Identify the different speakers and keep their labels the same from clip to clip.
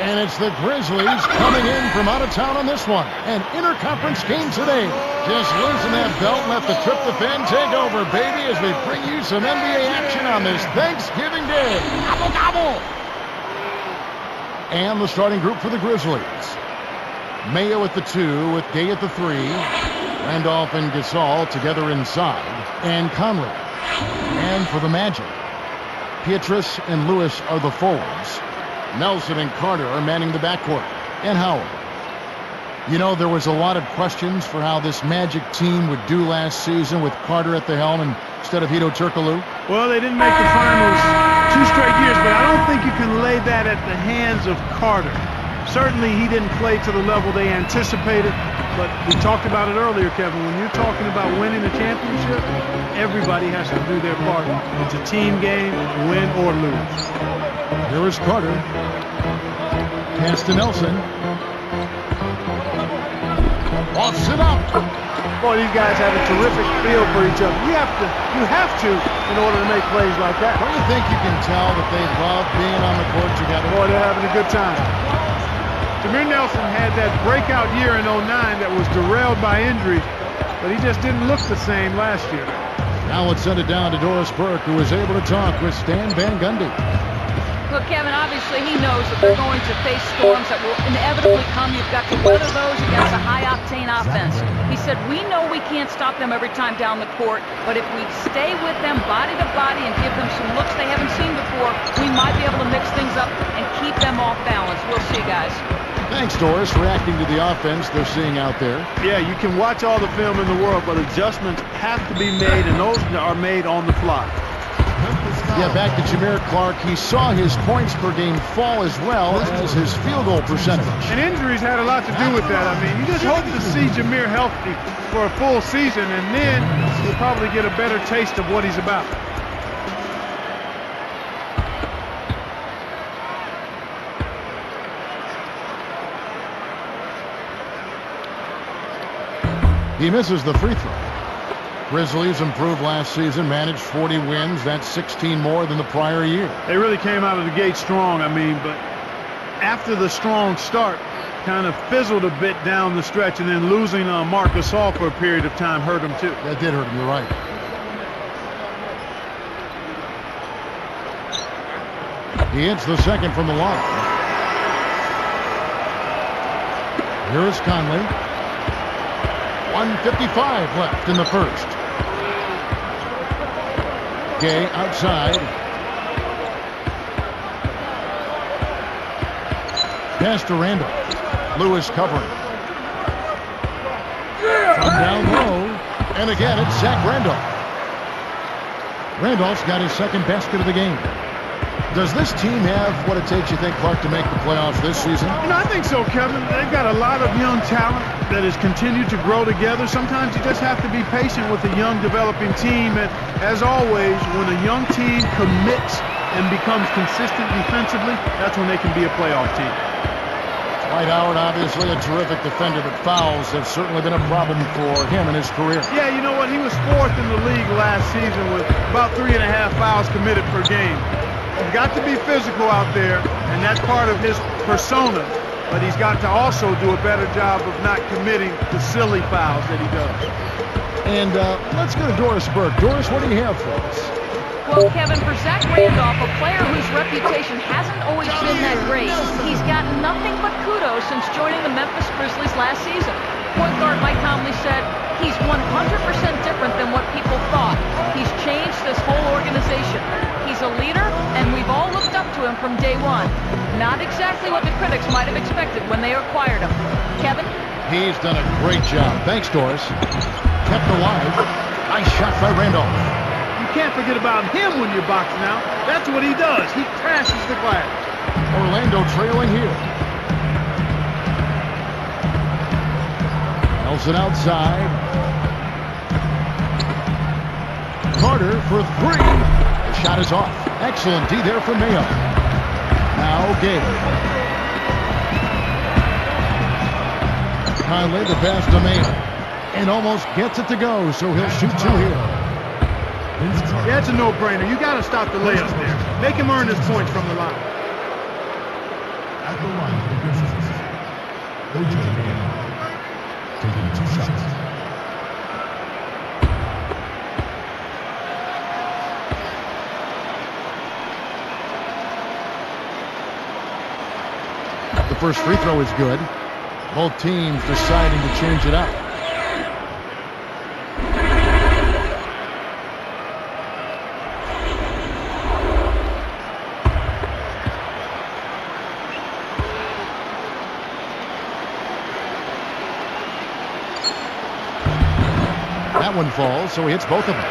Speaker 1: And it's the Grizzlies coming in from out of town on this one. An interconference game today. Just loosen that belt and let the tryptophan take over, baby, as we bring you some NBA action on this Thanksgiving Day. Gobble, gobble! And the starting group for the Grizzlies. Mayo at the 2 with Gay at the 3. Randolph and Gasol together inside. And Conley. And for the Magic, Pietrus and Lewis are the forwards. Nelson and Carter are manning the backcourt. And Howard. You know, there was a lot of questions for how this Magic team would do last season with Carter at the helm instead of Hedo Turkoglu.
Speaker 2: Well, they didn't make the finals 2 straight years, but I don't think you can lay that at the hands of Carter. Certainly, he didn't play to the level they anticipated, but we talked about it earlier, Kevin. When you're talking about winning a championship, everybody has to do their part. It's a team game, win or lose.
Speaker 1: Here is Carter. Pass to Nelson. Offs it up.
Speaker 2: Boy, these guys have a terrific feel for each other. You have to in order to make plays like that.
Speaker 1: Don't you think you can tell that they love being on the court together?
Speaker 2: Boy, they're having a good time. Jameer Nelson had that breakout year in 09 that was derailed by injuries, but he just didn't look the same last year.
Speaker 1: Now let's send it down to Doris Burke, who was able to talk with Stan Van Gundy.
Speaker 3: Look, Kevin, obviously he knows that they're going to face storms that will inevitably come. You've got to weather those against a high-octane offense. He said, we know we can't stop them every time down the court, but if we stay with them body to body and give them some looks they haven't seen before, we might be able to mix things up and keep them off balance. We'll see, guys.
Speaker 1: Thanks, Doris, reacting to the offense they're seeing out there.
Speaker 2: Yeah, you can watch all the film in the world, but adjustments have to be made, and those are made on the fly.
Speaker 1: Yeah, back to Jameer Clark. He saw his points per game fall as well as his field goal percentage.
Speaker 2: And injuries had a lot to do with that. I mean, you just hope to see Jameer healthy for a full season, and then you'll probably get a better taste of what he's about.
Speaker 1: He misses the free throw. Grizzlies improved last season, managed 40 wins. That's 16 more than the prior year.
Speaker 2: They really came out of the gate strong, I mean, but after the strong start, kind of fizzled a bit down the stretch, and then losing Marc Gasol for a period of time hurt him too.
Speaker 1: That did hurt him, you're right. He hits the second from the line. Here is Conley. 1:55 left in the first. Gay outside. Pass to Randolph. Lewis covering. From down low. And again, it's Zach Randolph. Randolph's got his second basket of the game. Does this team have what it takes, you think, Clark, to make the playoffs this season?
Speaker 2: You know, I think so, Kevin. They've got a lot of young talent that has continued to grow together. Sometimes you just have to be patient with a young developing team. And as always, when a young team commits and becomes consistent defensively, that's when they can be a playoff team.
Speaker 1: Dwight Howard, obviously a terrific defender, but fouls have certainly been a problem for him in his career.
Speaker 2: Yeah, you know what? He was 4th in the league last season with about 3.5 fouls committed per game. He's got to be physical out there, and that's part of his persona. But he's got to also do a better job of not committing the silly fouls that he does.
Speaker 1: And let's go to Doris Burke. Doris, what do you have for us?
Speaker 3: Well, Kevin, for Zach Randolph, a player whose reputation hasn't always been that great, he's got nothing but kudos since joining the Memphis Grizzlies last season. Point guard Mike Conley said he's 100% different than what people thought. He's changed this whole organization. He's a leader, and we've all looked up to him from day one. Not exactly what the critics might have expected when they acquired him. Kevin?
Speaker 1: He's done a great job. Thanks, Doris. Kept alive. Nice shot by Randolph.
Speaker 2: You can't forget about him when you're boxing out. That's what he does. He crashes the glass.
Speaker 1: Orlando trailing here. Nelson outside. Carter for 3. The shot is off. Excellent D there from Mayo. Now Gay. Conley, the pass to Mayo. And almost gets it to go, so he'll shoot 2 here.
Speaker 2: Yeah, it's a no-brainer. You got to stop the layups there. Make him earn his points from the line.
Speaker 1: At the line for the Grizzlies, O.J. Mayo, taking 2 shots. The first free throw is good. Both teams deciding to change it up. That one falls, so he hits both of them.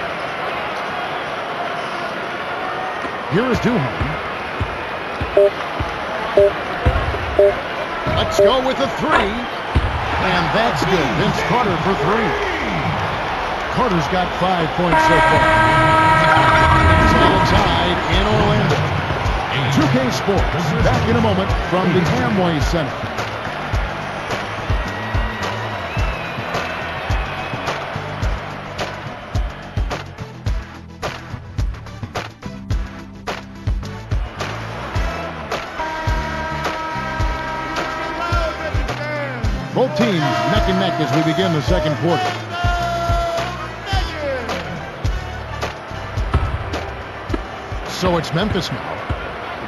Speaker 1: Here is Duhan. Let's go with a 3. And that's good. Vince Carter for 3. Carter's got 5 points so far. It's all tied in Orlando. 2K Sports back in a moment from the Amway Center. Both teams neck and neck as we begin the second quarter. So it's Memphis now.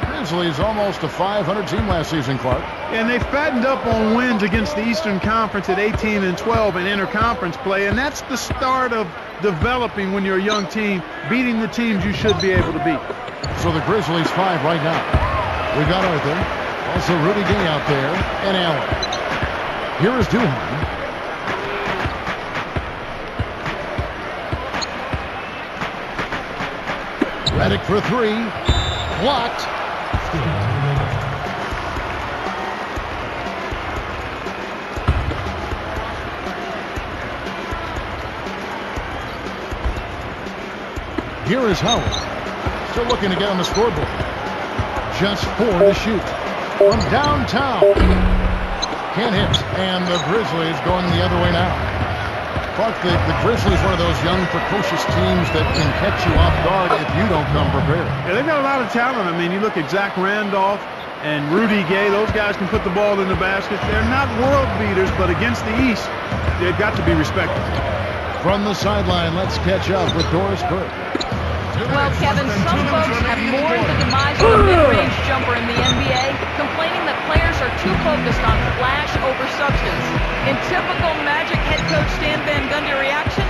Speaker 1: The Grizzlies almost a 500 team last season, Clark.
Speaker 2: And they fattened up on wins against the Eastern Conference at 18-12 in interconference play, and that's the start of developing when you're a young team, beating the teams you should be able to beat.
Speaker 1: So the Grizzlies 5 right now. We've got Arthur, also Rudy Gay out there, and Allen. Here is Duhan. Redick for 3. Blocked. Here is Howard. Still looking to get on the scoreboard. Just 4 to shoot. From downtown. Can't hit. And the Grizzlies going the other way now. Clark, the Grizzlies, one of those young, precocious teams that can catch you off guard if you don't come prepared.
Speaker 2: Yeah, they've got a lot of talent. I mean, you look at Zach Randolph and Rudy Gay. Those guys can put the ball in the basket. They're not world beaters, but against the East, they've got to be respected.
Speaker 1: From the sideline, let's catch up with Doris Burke.
Speaker 3: Well, Kevin, some folks have mourned the demise of the mid-range jumper in the NBA, complaining that players are too focused on flash over substance. In typical Magic head coach Stan Van Gundy reaction,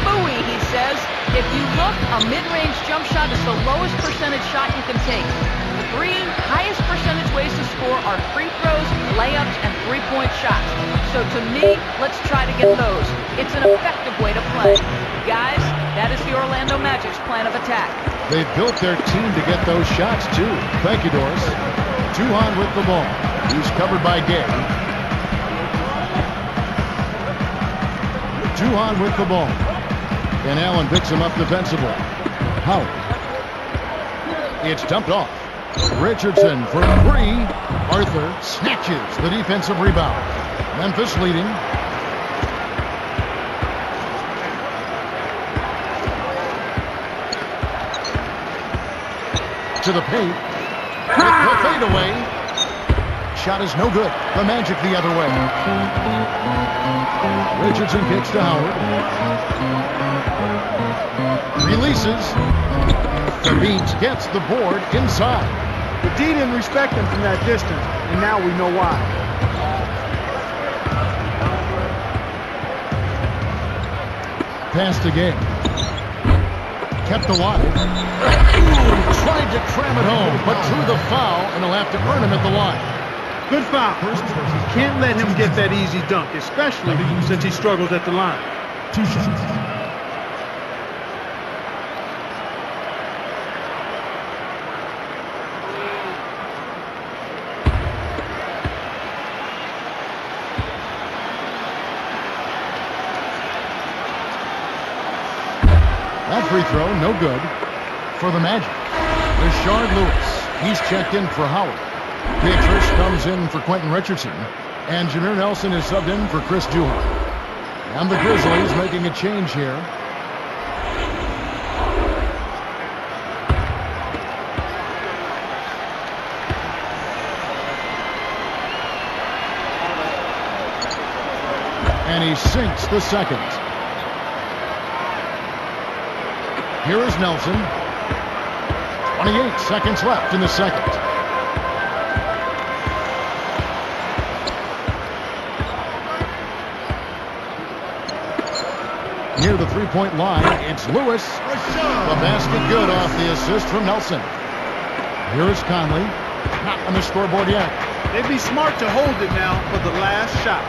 Speaker 3: phooey, he says. If you look, a mid-range jump shot is the lowest percentage shot you can take. The 3 highest percentage ways to score are free throws, layups, and three-point shots. So to me, let's try to get those. It's an effective way to play. Guys, that is the Orlando Magic's plan of attack.
Speaker 1: They've built their team to get those shots, too. Thank you, Doris. Duhan with the ball. He's covered by Gay. Duhan with the ball. And Allen picks him up defensively. Howard. It's dumped off. Richardson for 3. Arthur snatches the defensive rebound. Memphis leading. To the paint. With the fadeaway. Shot is no good. The Magic the other way. Richardson kicks to Howard. Releases. The beat gets the board inside.
Speaker 2: The D didn't respect him from that distance, and now we know why.
Speaker 1: Pass to Gay. Kept alive. Tried to cram it home, but drew the foul, and he'll have to earn him at the line.
Speaker 2: Good foul. Can't let him get that easy dunk, especially since he struggles at the line.
Speaker 1: 2 shots. That free throw, no good for the Magic. Rashard Lewis, he's checked in for Howard. Beatrice comes in for Quentin Richardson. And Jameer Nelson is subbed in for Chris Duhan. And the Grizzlies making a change here. And he sinks the second. Here is Nelson. 28 seconds left in the second. Near the three-point line, it's Lewis. The basket good off the assist from Nelson. Here is Conley. Not on the scoreboard yet.
Speaker 2: They'd be smart to hold it now for the last shot.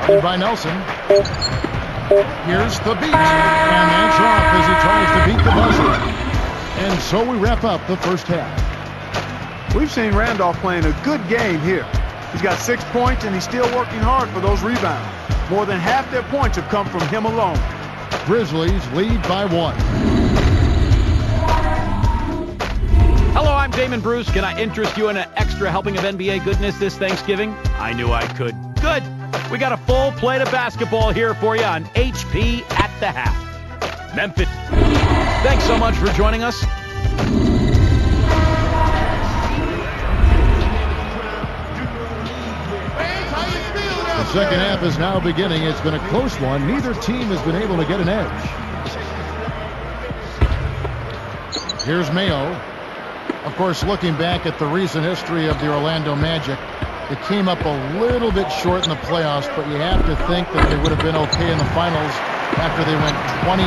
Speaker 1: Guarded by Nelson. Here's the beat. And that's off as he tries to beat the buzzer. And so we wrap up the first half.
Speaker 2: We've seen Randolph playing a good game here. He's got 6 points, and he's still working hard for those rebounds. More than half their points have come from him alone.
Speaker 1: Grizzlies lead by 1.
Speaker 4: Hello, I'm Damon Bruce. Can I interest you in an extra helping of NBA goodness this Thanksgiving? I knew I could. Good. We got a full plate of basketball here for you on HP at the half. Memphis. Thanks so much for joining us.
Speaker 1: The second half is now beginning. It's been a close one. Neither team has been able to get an edge. Here's Mayo. Of course, looking back at the recent history of the Orlando Magic, it came up a little bit short in the playoffs, but you have to think that they would have been okay in the finals after they went 20-10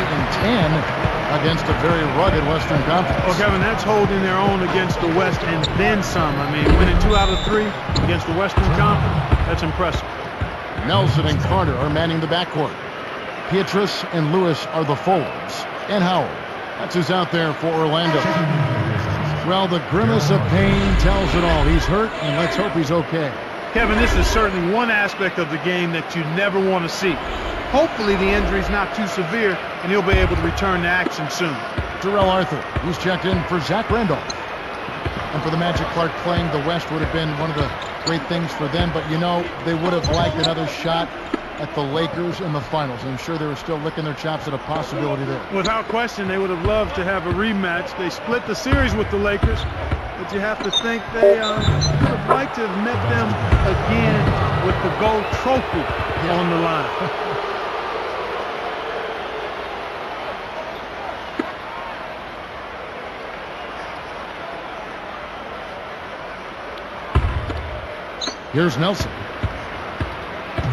Speaker 1: against a very rugged Western Conference.
Speaker 2: Well, Kevin, that's holding their own against the West and then some. I mean, winning 2 out of 3 against the Western Conference, that's impressive.
Speaker 1: Nelson and Carter are manning the backcourt. Pietrus and Lewis are the forwards. And Howard. That's who's out there for Orlando. Well, the grimace of pain tells it all. He's hurt, and let's hope he's okay.
Speaker 2: Kevin, this is certainly one aspect of the game that you never want to see. Hopefully the injury's not too severe, and he'll be able to return to action soon.
Speaker 1: Terrell Arthur, who's checked in for Zach Randolph. And for the Magic, Clark, playing the West would have been one of the great things for them, but you know, they would have liked another shot at the Lakers in the finals. I'm sure they were still licking their chops at a possibility there.
Speaker 2: Without question, they would have loved to have a rematch. They split the series with the Lakers, but you have to think they would have liked to have met them again with the gold trophy on the line.
Speaker 1: Here's Nelson.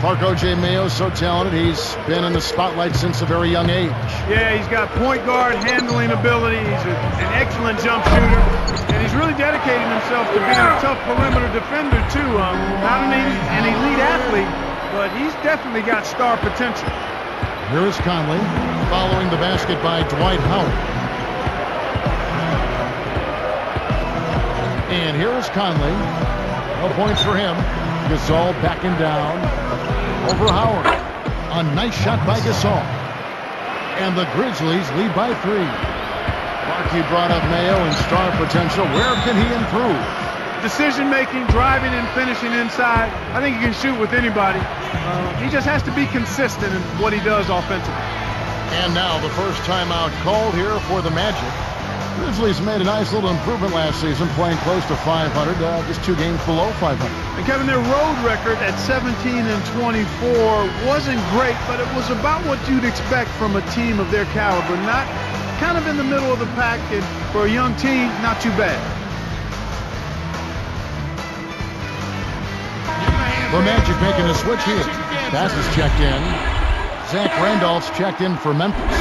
Speaker 1: Clark O.J. Mayo, so talented. He's been in the spotlight since a very young age.
Speaker 2: Yeah, he's got point guard handling ability. He's an excellent jump shooter. And he's really dedicated himself to being a tough perimeter defender, too. Not an elite athlete, but he's definitely got star potential.
Speaker 1: Here is Conley, following the basket by Dwight Howard. And here is Conley. No points for him. Gasol backing down over Howard. A nice shot by Gasol. And the Grizzlies lead by 3. Markey brought up Mayo and star potential. Where can he improve?
Speaker 2: Decision-making, driving, and finishing inside. I think he can shoot with anybody. He just has to be consistent in what he does offensively.
Speaker 1: And now the first timeout called here for the Magic. Grizzlies made a nice little improvement last season, playing close to 500, just 2 games below 500.
Speaker 2: And Kevin, their road record at 17-24 wasn't great, but it was about what you'd expect from a team of their caliber. Not kind of in the middle of the pack, and for a young team, not too bad.
Speaker 1: The Magic making a switch here. Pass is checked in. Zach Randolph's checked in for Memphis.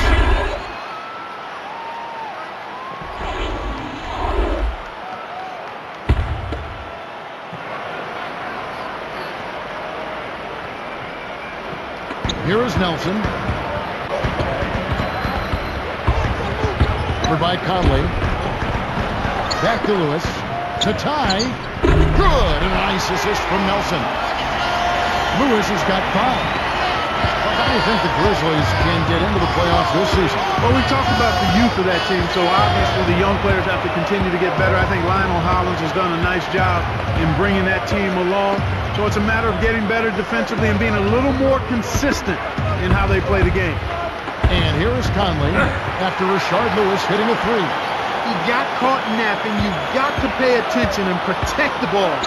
Speaker 1: Here is Nelson. Over by Conley. Back to Lewis. To tie. Good. And a nice assist from Nelson. Lewis has got 5. How do you think the Grizzlies can get into the playoffs this season?
Speaker 2: Well, we talked about the youth of that team, so obviously the young players have to continue to get better. I think Lionel Hollins has done a nice job in bringing that team along. So it's a matter of getting better defensively and being a little more consistent in how they play the game.
Speaker 1: And here is Conley after Rashard Lewis hitting a 3. He
Speaker 2: got caught napping, you've got to pay attention and protect the ball.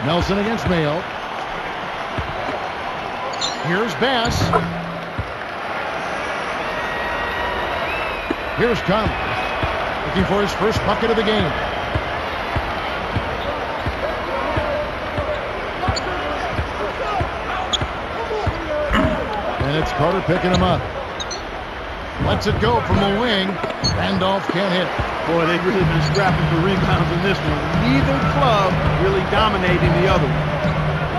Speaker 1: Nelson against Mayo. Here's Bass. Here's Conley, looking for his first bucket of the game. And it's Carter picking him up. Lets it go from the wing. Randolph can't hit.
Speaker 2: Boy, they've really been scrapping for rebounds in this one. Neither club really dominating the other one.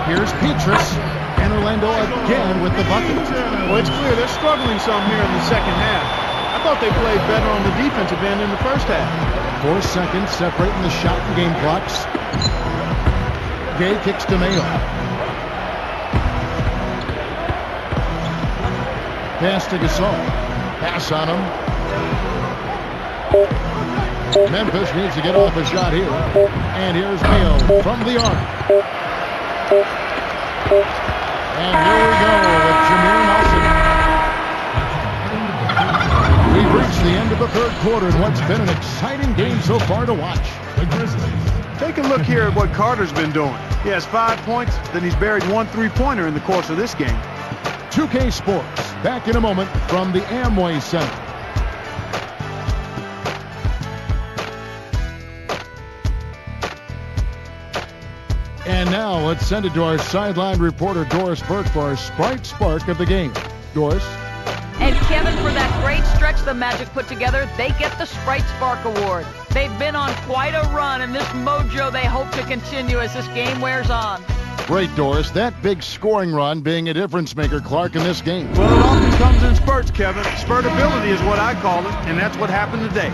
Speaker 1: Here's Petrus. And Orlando again with the bucket.
Speaker 2: Well, it's clear they're struggling some here in the second half. I thought they played better on the defensive end in the first half.
Speaker 1: 4 seconds separating the shot and game clocks. Gay kicks to Mayo. Pass to Gasol. Pass on him. Memphis needs to get off a shot here. And here's Mayo from the arc. And here we go with Jameer Nelson. We've reached the end of the third quarter in what's been an exciting game so far to watch. The Grizzlies.
Speaker 2: Take a look here at what Carter's been doing. He has 5 points, then he's buried 1 3-pointer in the course of this game.
Speaker 1: 2K Sports, back in a moment from the Amway Center. And now let's send it to our sideline reporter Doris Burke for our Sprite Spark of the game. Doris?
Speaker 3: And Kevin, for that great stretch the Magic put together, they get the Sprite Spark Award. They've been on quite a run, and this mojo they hope to continue as this game wears on.
Speaker 1: Great, Doris. That big scoring run being a difference maker, Clark, in this game.
Speaker 2: Well, it often comes in spurts, Kevin. Spurtability is what I call it, and that's what happened today.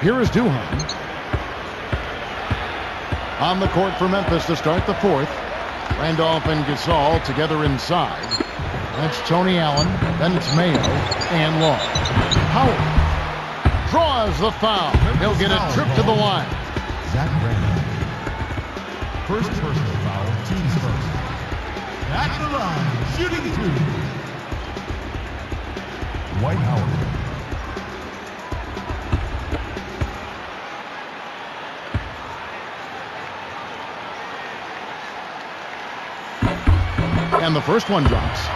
Speaker 1: Here is Duhan. On the court for Memphis to start the fourth. Randolph and Gasol together inside. That's Tony Allen. Then it's Mayo and Long. Howard draws the foul. He'll get a trip to the line.
Speaker 5: Zach Brandon. First personal foul, team's first. At the line, shooting 3. Dwight Howard.
Speaker 1: And the first one drops.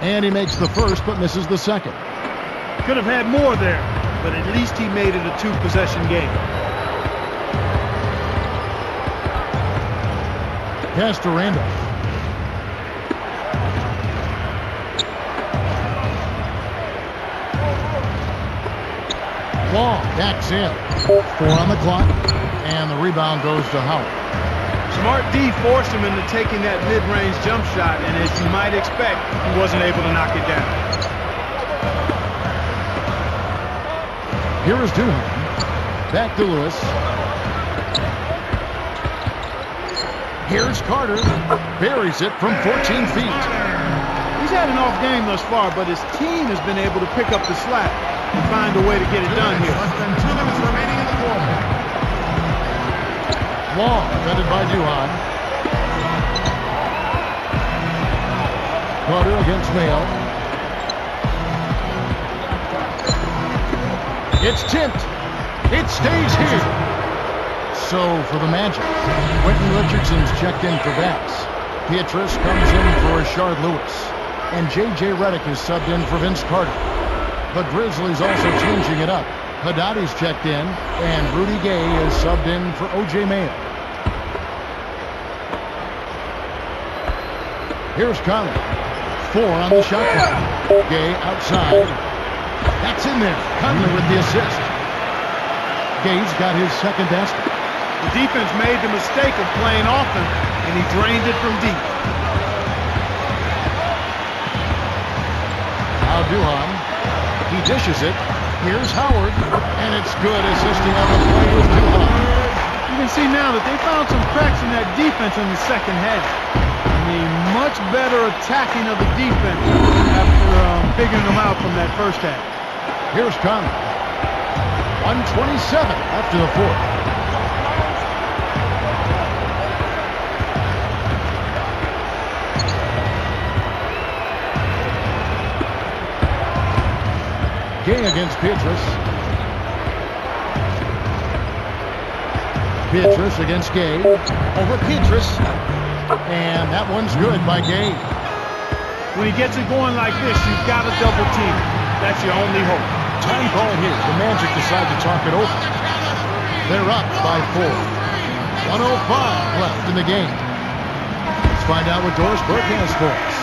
Speaker 1: And he makes the first but misses the second.
Speaker 2: Could have had more there, but at least he made it a 2-possession game.
Speaker 1: Pass to Randolph. Long backs in. 4 on the clock. And the rebound goes to Howard.
Speaker 2: Smart D forced him into taking that mid-range jump shot, and as you might expect, he wasn't able to knock it down.
Speaker 1: Here is Duhan. Back to Lewis. Here's Carter. Buries it from 14 feet.
Speaker 2: He's had an off game thus far, but his team has been able to pick up the slack and find a way to get it done here.
Speaker 5: Less than 2 minutes remaining in the quarter.
Speaker 1: Long, defended by Duhan. Carter against Mayo. It's tipped. It stays here. So for the Magic, Quentin Richardson's checked in for Bass. Petrus comes in for Rashard Lewis. And J.J. Redick is subbed in for Vince Carter. The Grizzlies also changing it up. Haddadi's checked in, and Rudy Gay is subbed in for O.J. Mayo. Here's Conley. 4 on the shot clock. Gay outside. That's in there. Conley with the assist. Gay's got his second basket.
Speaker 2: The defense made the mistake of playing offense, and he drained it from deep.
Speaker 1: Now Duhan. He dishes it. Here's Howard. And it's good, assisting on the play with Duhan.
Speaker 2: can see now that they found some cracks in that defense in the second half. I mean, much better attacking of the defense after figuring them out from that first half.
Speaker 1: Here's Conley. 1:27 after the fourth. Gay against Pietrus. Pietrus against Gay. Over Pietrus. And that one's good by Gay.
Speaker 2: When he gets it going like this, you've got to double team it. That's your only hope.
Speaker 1: Time call here. The Magic decide to talk it over. They're up by 4. 1:05 left in the game. Let's find out what Doris Burke has for us.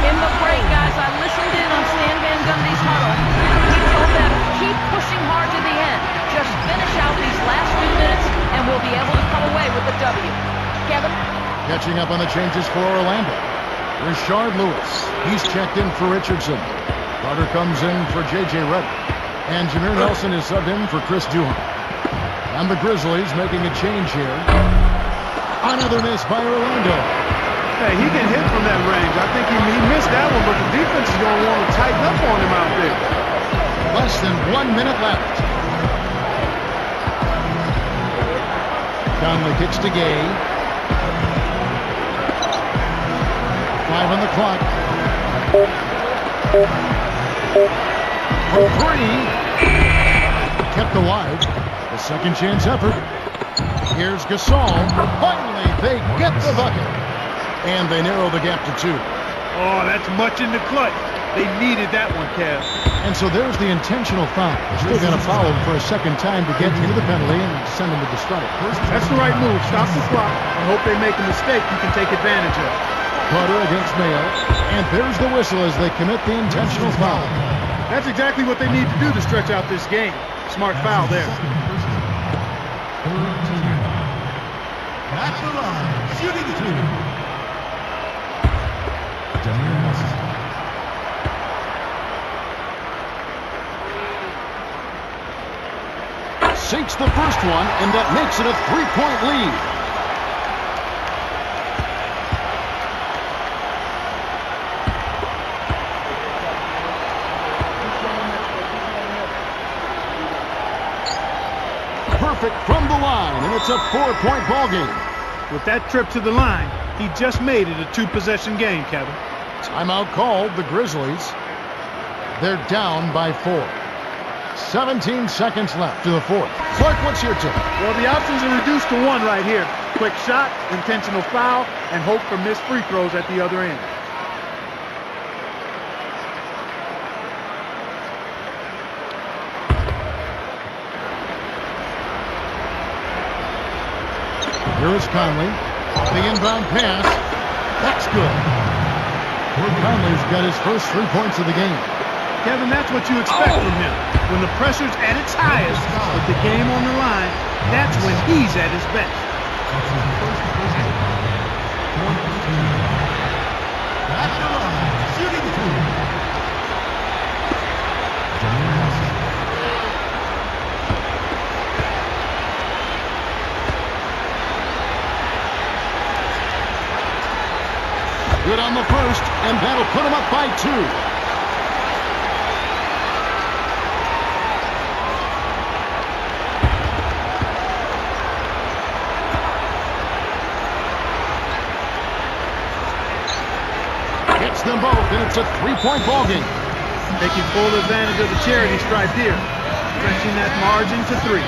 Speaker 3: In the break, guys, I listened in on Stan Van Gundy's huddle. He told them, keep pushing hard to the end. Just finish out these last few minutes, and we'll be able to come away with a W. Kevin?
Speaker 1: Catching up on the changes for Orlando. Rashard Lewis. He's checked in for Richardson. Carter comes in for J.J. Redick. And Jameer Nelson is subbed in for Chris Duhon. And the Grizzlies making a change here. Another miss by Orlando.
Speaker 2: Hey, he can hit from that range. I think he missed that one, but the defense is going to want to tighten up on him out there.
Speaker 1: Less than 1 minute left. Conley kicks to Gay. 5 on the clock. For 3. Kept alive. A second chance effort. Here's Gasol. Finally, they get the bucket. And they narrow the gap to 2.
Speaker 2: Oh, that's much in the clutch. They needed that one, Kev.
Speaker 1: And so there's the intentional foul. Still going to foul him for a second time to get into the penalty and send him to the strike.
Speaker 2: That's the right move. Stop the clock and hope they make a mistake you can take advantage of.
Speaker 1: Carter against Mayo. And there's the whistle as they commit the intentional foul.
Speaker 2: That's exactly what they need to do to stretch out this game. Smart foul there.
Speaker 5: At the line, shooting 2.
Speaker 1: Sinks the first one, and that makes it a 3-point lead. Perfect from the line, and it's a 4-point ball game.
Speaker 2: With that trip to the line, he just made it a 2-possession game, Kevin.
Speaker 1: Timeout called, the Grizzlies. They're down by 4. 17 seconds left to the fourth. Clark, what's your tip?
Speaker 2: Well, the options are reduced to 1 right here. Quick shot, intentional foul, and hope for missed free throws at the other end.
Speaker 1: Here is Conley. The inbound pass. That's good. Conley's got his first 3 points of the game.
Speaker 2: Kevin, that's what you expect from him. When the pressure's at its highest, with the game on the line, that's when he's at his best.
Speaker 5: At the line, shooting 2.
Speaker 1: Good on the first, and that'll put him up by 2. Them both, and it's a 3-point ball game.
Speaker 2: Taking full advantage of the charity stripe here, stretching that margin to 3.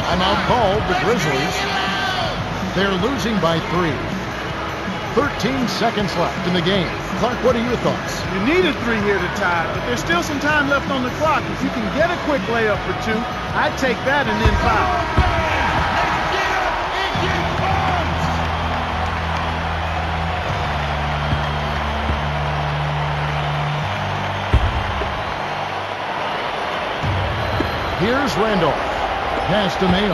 Speaker 1: Timeout called, the Grizzlies. They're losing by 3. 13 seconds left in the game. Clark, what are your thoughts?
Speaker 2: You need a 3 here to tie, but there's still some time left on the clock. If you can get a quick layup for 2, I'd take that and then foul.
Speaker 1: Here's Randolph. Pass to Mayo.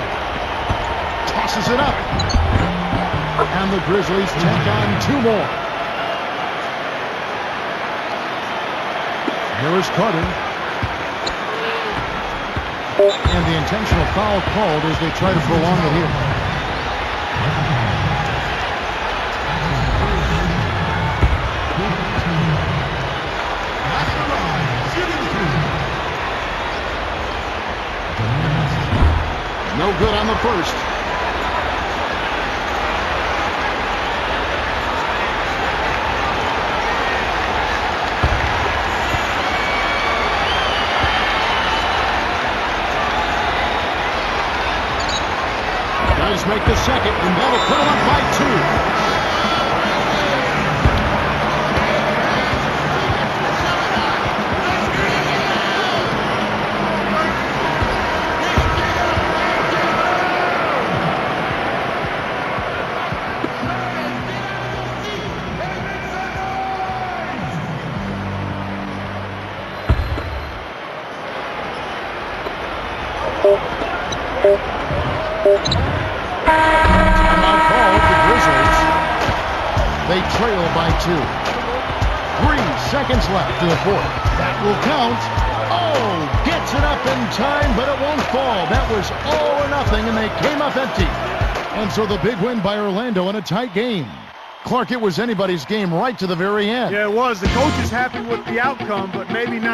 Speaker 1: Tosses it up. And the Grizzlies tack on 2 more. Here is Carter. And the intentional foul called as they try to prolong it here. No good on the first. Does make the second, and that'll put him up by 2. Timeout called the Grizzlies. They trail by 2. 3 seconds left in the fourth. That will count. Oh, gets it up in time, but it won't fall. That was all or nothing, and they came up empty. And so the big win by Orlando in a tight game. Clark, it was anybody's game right to the very end.
Speaker 2: Yeah, it was. The coach is happy with the outcome, but maybe not.